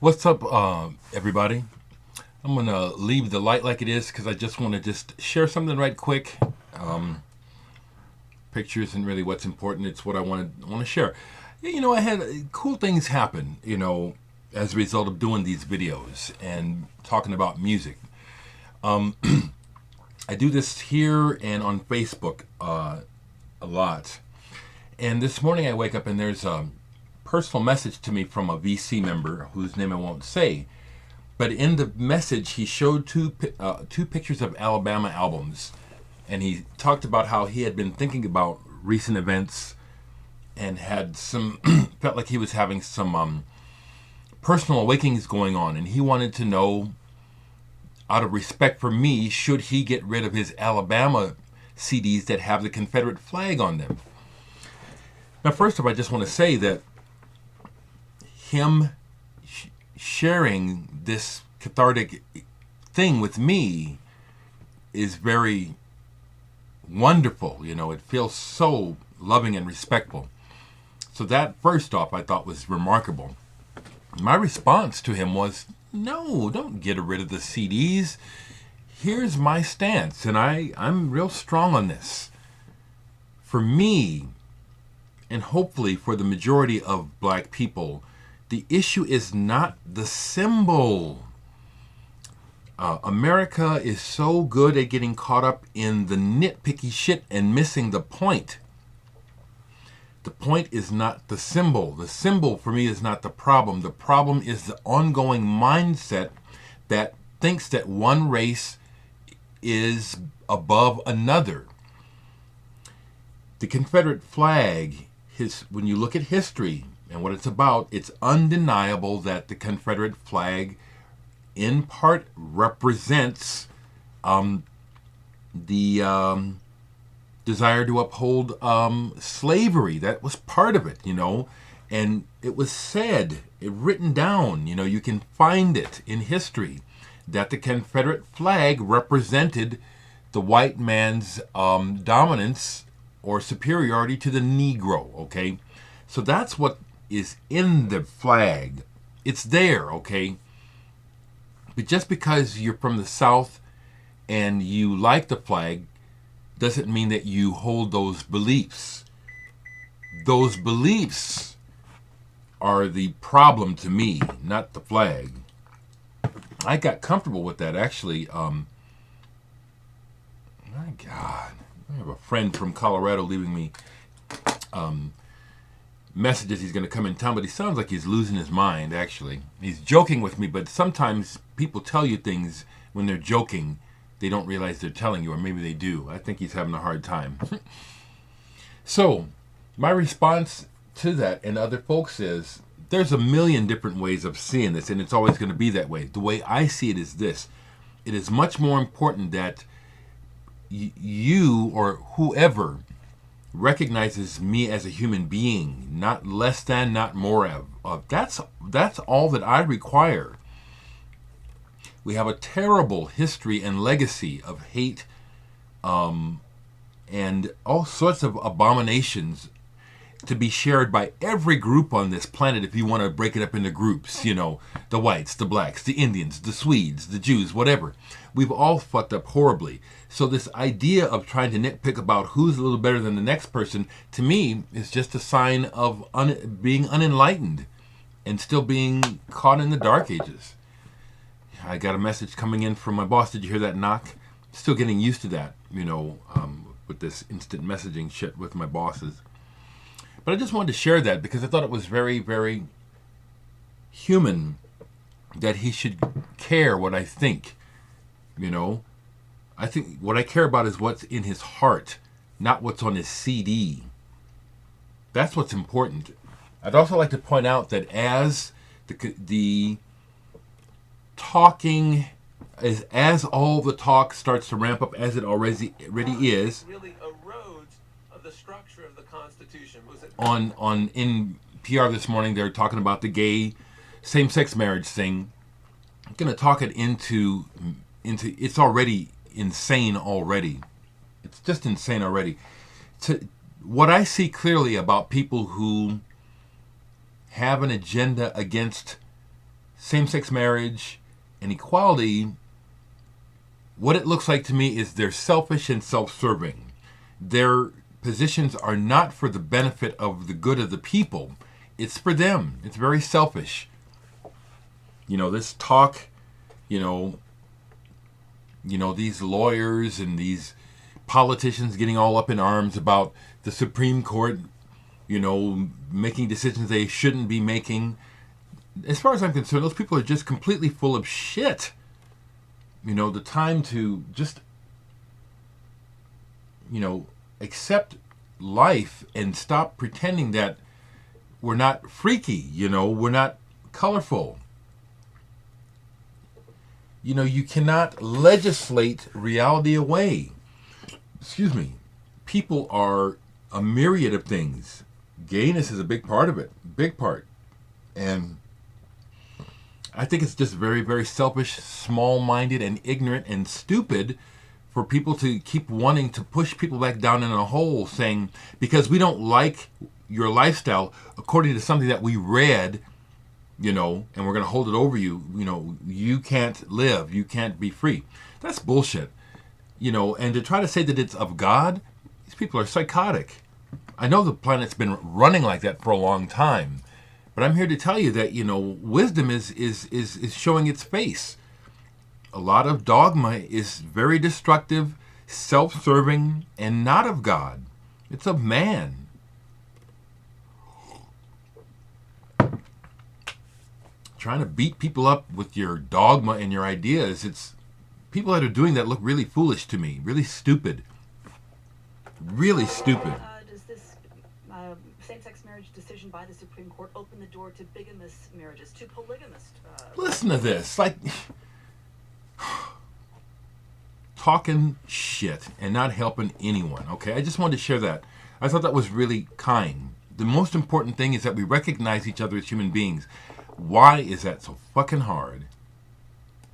What's up, everybody? I'm gonna leave the light like it is because I just want to just share something right quick. Um, Picture isn't really what's important; it's what I want to share. I had cool things happen. As a result of doing these videos and talking about music. I do this here and on Facebook a lot. And this morning I wake up and there's a personal message to me from a VC member whose name I won't say. But in the message, he showed two pictures of Alabama albums, and he talked about how he had been thinking about recent events and had some felt like he was having some personal awakenings going on, and he wanted to know, out of respect for me, should he get rid of his Alabama CDs that have the Confederate flag on them. Now, first of all, I just want to say that him sharing this cathartic thing with me is very wonderful. It feels so loving and respectful. So that, first off, I thought was remarkable. My response to him was, no, don't get rid of the CDs. Here's my stance, and I'm real strong on this. For me, and hopefully for the majority of black people, the issue is not the symbol. America is so good at getting caught up in the nitpicky shit and missing the point. The point is not the symbol. The symbol for me is not the problem. The problem is the ongoing mindset that thinks that one race is above another. The Confederate flag, when you look at history and what it's about, it's undeniable that the Confederate flag in part represents the desire to uphold slavery. That was part of it, and it was said, written down, you can find it in history, that the Confederate flag represented the white man's dominance or superiority to the Negro, okay? So that's what is in the flag. It's there, okay? But just because you're from the South and you like the flag doesn't mean that you hold those beliefs. Those beliefs are the problem to me, not the flag. I got comfortable with that, actually. My God. I have a friend from Colorado leaving me messages he's going to come in town, but he sounds like he's losing his mind, actually. He's joking with me, but sometimes people tell you things when they're joking. They don't realize they're telling you, or maybe they do. I think he's having a hard time. So, my response to that and other folks is, there's a million different ways of seeing this, and it's always going to be that way. The way I see it is this. It is much more important that you or whoever recognizes me as a human being, not less than, not more of. That's all that I require. We have a terrible history and legacy of hate and all sorts of abominations to be shared by every group on this planet if you want to break it up into groups, the whites, the blacks, the Indians, the Swedes, the Jews, whatever. We've all fucked up horribly. So this idea of trying to nitpick about who's a little better than the next person, to me, is just a sign of being unenlightened and still being caught in the dark ages. I got a message coming in from my boss. Did you hear that knock? Still getting used to that, with this instant messaging shit with my bosses. But I just wanted to share that because I thought it was very, very human that he should care what I think. I think what I care about is what's in his heart, not what's on his CD. That's what's important. I'd also like to point out that as the talking, as all the talk starts to ramp up, as it already is, really erodes the structure of the Constitution. On in PR this morning, they're talking about the gay same-sex marriage thing. I'm going to talk it into it's already insane already. It's just insane already. What I see clearly about people who have an agenda against same-sex marriage and equality, what it looks like to me is they're selfish and self-serving. Their positions are not for the benefit of the good of the people. It's for them. It's very selfish. This talk, these lawyers and these politicians getting all up in arms about the Supreme Court, making decisions they shouldn't be making. As far as I'm concerned, those people are just completely full of shit. The time to just, accept life and stop pretending that we're not freaky, we're not colorful. You cannot legislate reality away. Excuse me. People are a myriad of things. Gayness is a big part of it. Big part. And I think it's just very, very selfish, small-minded, and ignorant and stupid for people to keep wanting to push people back down in a hole, saying, because we don't like your lifestyle according to something that we read, and we're going to hold it over you, you can't live, you can't be free. That's bullshit. And to try to say that it's of God, these people are psychotic. I know the planet's been running like that for a long time, but I'm here to tell you that, wisdom is showing its face. A lot of dogma is very destructive, self-serving, and not of God. It's of man. Trying to beat people up with your dogma and your ideas, it's people that are doing that look really foolish to me, really stupid. Really stupid. Does this same-sex marriage decision by the Supreme Court open the door to bigamous marriages, to polygamist? Listen to this, talking shit and not helping anyone, okay? I just wanted to share that. I thought that was really kind. The most important thing is that we recognize each other as human beings. Why is that so fucking hard?